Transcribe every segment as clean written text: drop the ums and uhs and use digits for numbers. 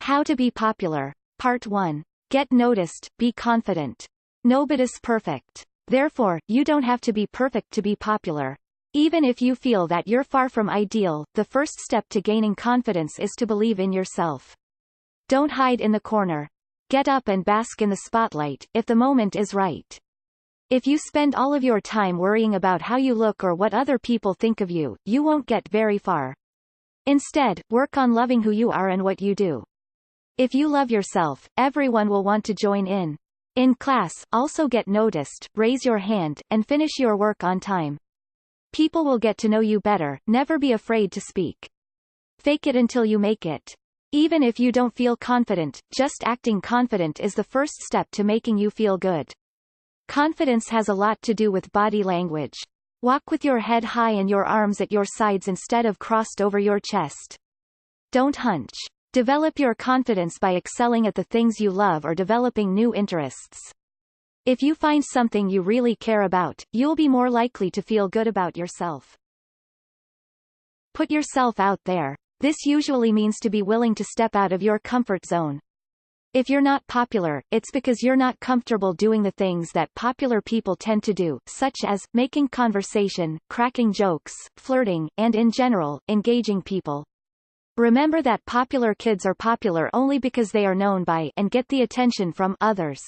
How to be popular. Part 1. Get noticed, be confident. Nobody's perfect. Therefore, you don't have to be perfect to be popular. Even if you feel that you're far from ideal, the first step to gaining confidence is to believe in yourself. Don't hide in the corner. Get up and bask in the spotlight, if the moment is right. If you spend all of your time worrying about how you look or what other people think of you, you won't get very far. Instead, work on loving who you are and what you do. If you love yourself, everyone will want to join in. In class, also get noticed, raise your hand, and finish your work on time. People will get to know you better, never be afraid to speak. Fake it until you make it. Even if you don't feel confident, just acting confident is the first step to making you feel good. Confidence has a lot to do with body language. Walk with your head high and your arms at your sides instead of crossed over your chest. Don't hunch. Develop your confidence by excelling at the things you love or developing new interests. If you find something you really care about, you'll be more likely to feel good about yourself. Put yourself out there. This usually means to be willing to step out of your comfort zone. If you're not popular, it's because you're not comfortable doing the things that popular people tend to do, such as making conversation, cracking jokes, flirting, and in general, engaging people. Remember that popular kids are popular only because they are known by and get the attention from others.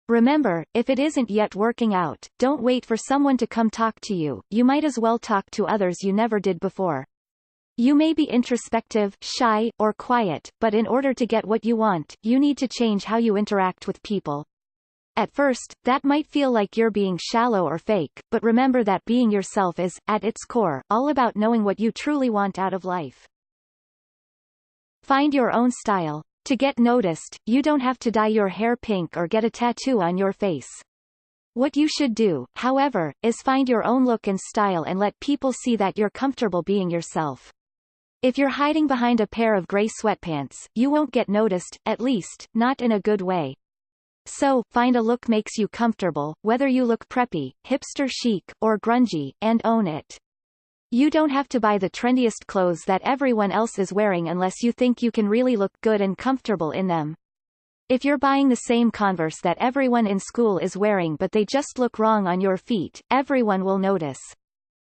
Remember, if it isn't yet working out, don't wait for someone to come talk to you, you might as well talk to others you never did before. You may be introspective, shy, or quiet, but in order to get what you want, you need to change how you interact with people. At first, that might feel like you're being shallow or fake, but remember that being yourself is, at its core, all about knowing what you truly want out of life. Find your own style. To get noticed, you don't have to dye your hair pink or get a tattoo on your face. What you should do, however, is find your own look and style and let people see that you're comfortable being yourself. If you're hiding behind a pair of gray sweatpants, you won't get noticed, at least, not in a good way. So, find a look makes you comfortable, whether you look preppy, hipster chic, or grungy, and own it. You don't have to buy the trendiest clothes that everyone else is wearing unless you think you can really look good and comfortable in them. If you're buying the same Converse that everyone in school is wearing but they just look wrong on your feet, everyone will notice.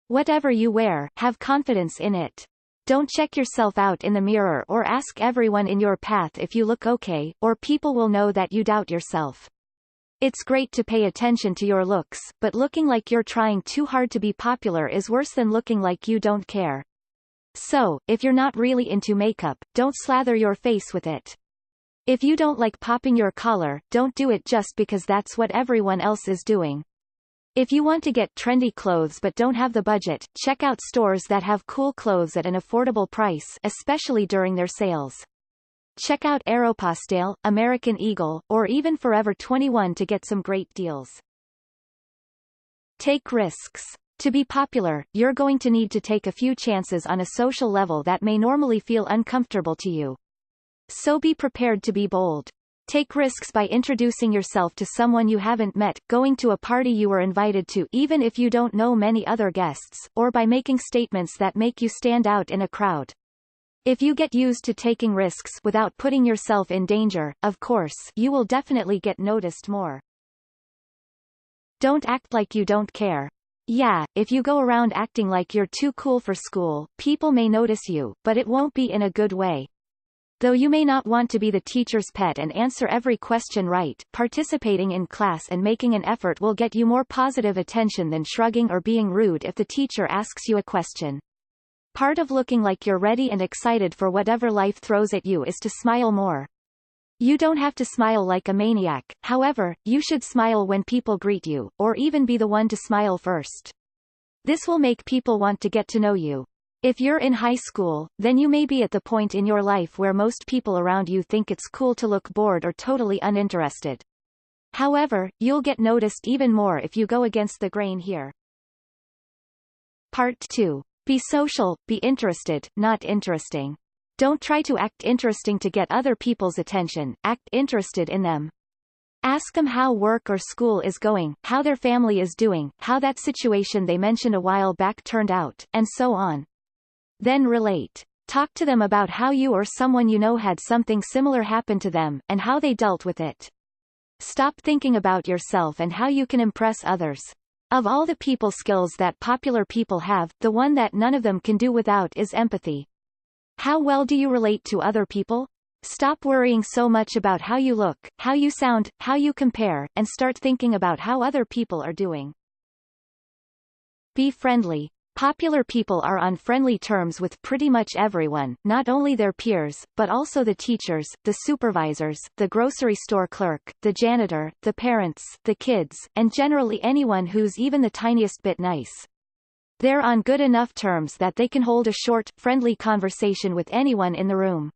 Whatever you wear, have confidence in it. Don't check yourself out in the mirror or ask everyone in your path if you look okay, or people will know that you doubt yourself. It's great to pay attention to your looks, but looking like you're trying too hard to be popular is worse than looking like you don't care. So, if you're not really into makeup, don't slather your face with it. If you don't like popping your collar, don't do it just because that's what everyone else is doing. If you want to get trendy clothes but don't have the budget, check out stores that have cool clothes at an affordable price, especially during their sales. Check out Aeropostale, American Eagle, or even Forever 21 to get some great deals. Take risks. To be popular, you're going to need to take a few chances on a social level that may normally feel uncomfortable to you. So be prepared to be bold. Take risks by introducing yourself to someone you haven't met, going to a party you were invited to even if you don't know many other guests, or by making statements that make you stand out in a crowd. If you get used to taking risks without putting yourself in danger, of course, you will definitely get noticed more. Don't act like you don't care. Yeah, if you go around acting like you're too cool for school, people may notice you, but it won't be in a good way. Though you may not want to be the teacher's pet and answer every question right, participating in class and making an effort will get you more positive attention than shrugging or being rude if the teacher asks you a question. Part of looking like you're ready and excited for whatever life throws at you is to smile more. You don't have to smile like a maniac, however, you should smile when people greet you, or even be the one to smile first. This will make people want to get to know you. If you're in high school, then you may be at the point in your life where most people around you think it's cool to look bored or totally uninterested. However, you'll get noticed even more if you go against the grain here. Part 2. Be social, be interested, not interesting. Don't try to act interesting to get other people's attention, act interested in them. Ask them how work or school is going, how their family is doing, how that situation they mentioned a while back turned out, and so on. Then relate. Talk to them about how you or someone you know had something similar happen to them, and how they dealt with it. Stop thinking about yourself and how you can impress others. Of all the people skills that popular people have, the one that none of them can do without is empathy. How well do you relate to other people? Stop worrying so much about how you look, how you sound, how you compare, and start thinking about how other people are doing. Be friendly. Popular people are on friendly terms with pretty much everyone, not only their peers, but also the teachers, the supervisors, the grocery store clerk, the janitor, the parents, the kids, and generally anyone who's even the tiniest bit nice. They're on good enough terms that they can hold a short, friendly conversation with anyone in the room.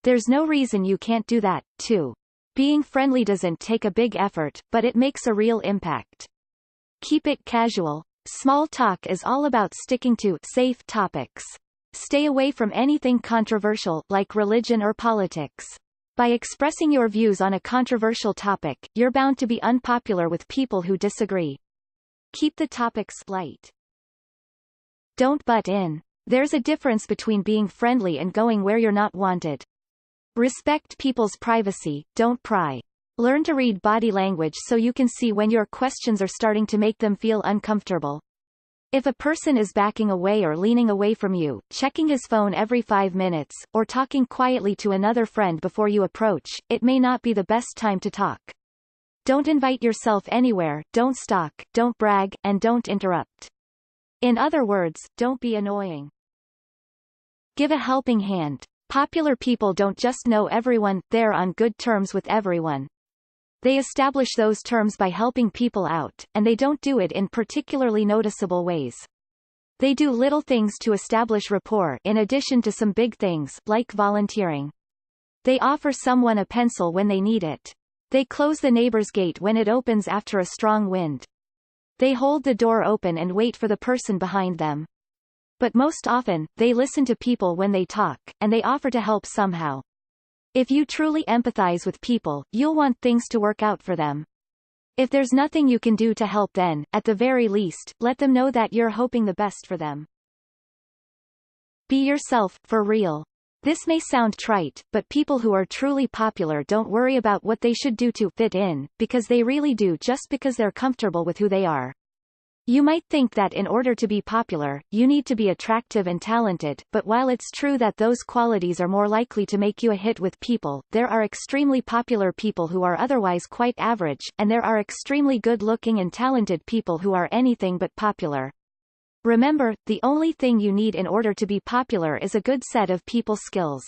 There's no reason you can't do that, too. Being friendly doesn't take a big effort, but it makes a real impact. Keep it casual. Small talk is all about sticking to safe topics. Stay away from anything controversial, like religion or politics. By expressing your views on a controversial topic, you're bound to be unpopular with people who disagree. Keep the topics light. Don't butt in. There's a difference between being friendly and going where you're not wanted. Respect people's privacy, don't pry. Learn to read body language so you can see when your questions are starting to make them feel uncomfortable. If a person is backing away or leaning away from you, checking his phone every 5 minutes, or talking quietly to another friend before you approach, it may not be the best time to talk. Don't invite yourself anywhere, don't stalk, don't brag, and don't interrupt. In other words, don't be annoying. Give a helping hand. Popular people don't just know everyone, they're on good terms with everyone. They establish those terms by helping people out, and they don't do it in particularly noticeable ways. They do little things to establish rapport in addition to some big things, like volunteering. They offer someone a pencil when they need it. They close the neighbor's gate when it opens after a strong wind. They hold the door open and wait for the person behind them. But most often, they listen to people when they talk, and they offer to help somehow. If you truly empathize with people, you'll want things to work out for them. If there's nothing you can do to help, then, at the very least, let them know that you're hoping the best for them. Be yourself, for real. This may sound trite, but people who are truly popular don't worry about what they should do to fit in, because they really do just because they're comfortable with who they are. You might think that in order to be popular, you need to be attractive and talented, but while it's true that those qualities are more likely to make you a hit with people, there are extremely popular people who are otherwise quite average, and there are extremely good-looking and talented people who are anything but popular. Remember, the only thing you need in order to be popular is a good set of people skills.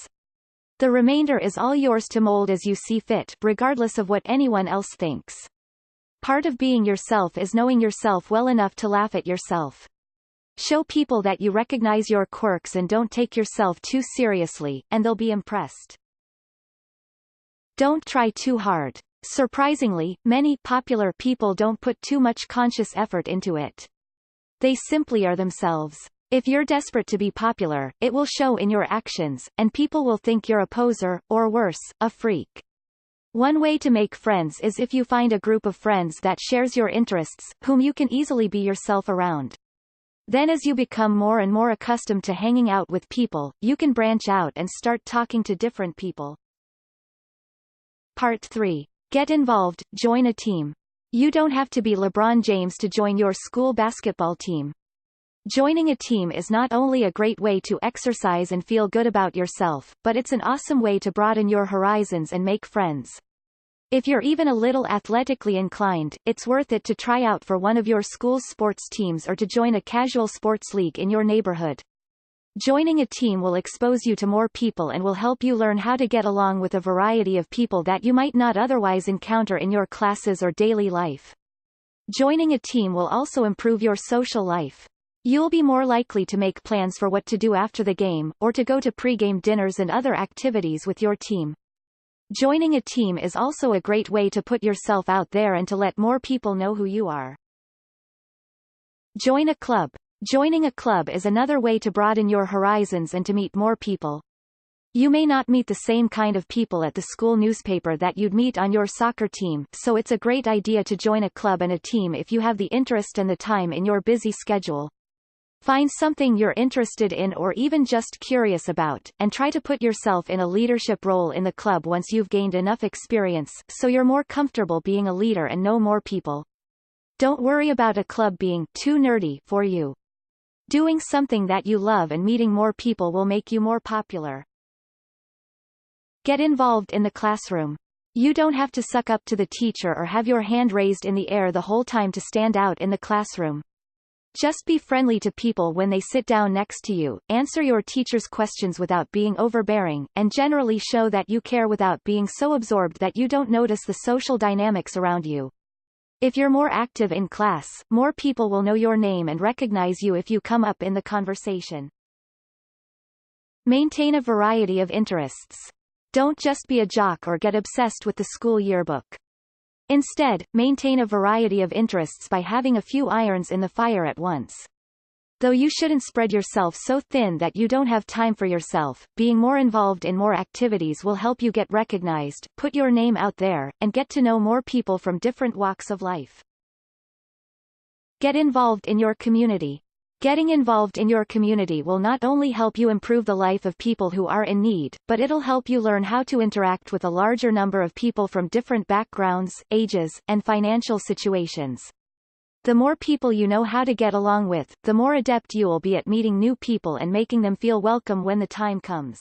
The remainder is all yours to mold as you see fit, regardless of what anyone else thinks. Part of being yourself is knowing yourself well enough to laugh at yourself. Show people that you recognize your quirks and don't take yourself too seriously, and they'll be impressed. Don't try too hard. Surprisingly, many popular people don't put too much conscious effort into it. They simply are themselves. If you're desperate to be popular, it will show in your actions, and people will think you're a poser, or worse, a freak. One way to make friends is if you find a group of friends that shares your interests, whom you can easily be yourself around. Then as you become more and more accustomed to hanging out with people, you can branch out and start talking to different people. Part 3. Get involved, join a team. You don't have to be LeBron James to join your school basketball team. Joining a team is not only a great way to exercise and feel good about yourself, but it's an awesome way to broaden your horizons and make friends. If you're even a little athletically inclined, it's worth it to try out for one of your school's sports teams or to join a casual sports league in your neighborhood. Joining a team will expose you to more people and will help you learn how to get along with a variety of people that you might not otherwise encounter in your classes or daily life. Joining a team will also improve your social life. You'll be more likely to make plans for what to do after the game, or to go to pre-game dinners and other activities with your team. Joining a team is also a great way to put yourself out there and to let more people know who you are. Join a club. Joining a club is another way to broaden your horizons and to meet more people. You may not meet the same kind of people at the school newspaper that you'd meet on your soccer team, so it's a great idea to join a club and a team if you have the interest and the time in your busy schedule. Find something you're interested in or even just curious about, and try to put yourself in a leadership role in the club once you've gained enough experience, so you're more comfortable being a leader and know more people. Don't worry about a club being too nerdy for you. Doing something that you love and meeting more people will make you more popular. Get involved in the classroom. You don't have to suck up to the teacher or have your hand raised in the air the whole time to stand out in the classroom. Just be friendly to people when they sit down next to you, answer your teacher's questions without being overbearing, and generally show that you care without being so absorbed that you don't notice the social dynamics around you. If you're more active in class, more people will know your name and recognize you if you come up in the conversation. Maintain a variety of interests. Don't just be a jock or get obsessed with the school yearbook. Instead, maintain a variety of interests by having a few irons in the fire at once. Though you shouldn't spread yourself so thin that you don't have time for yourself, being more involved in more activities will help you get recognized, put your name out there, and get to know more people from different walks of life. Get involved in your community. Getting involved in your community will not only help you improve the life of people who are in need, but it'll help you learn how to interact with a larger number of people from different backgrounds, ages, and financial situations. The more people you know how to get along with, the more adept you will be at meeting new people and making them feel welcome when the time comes.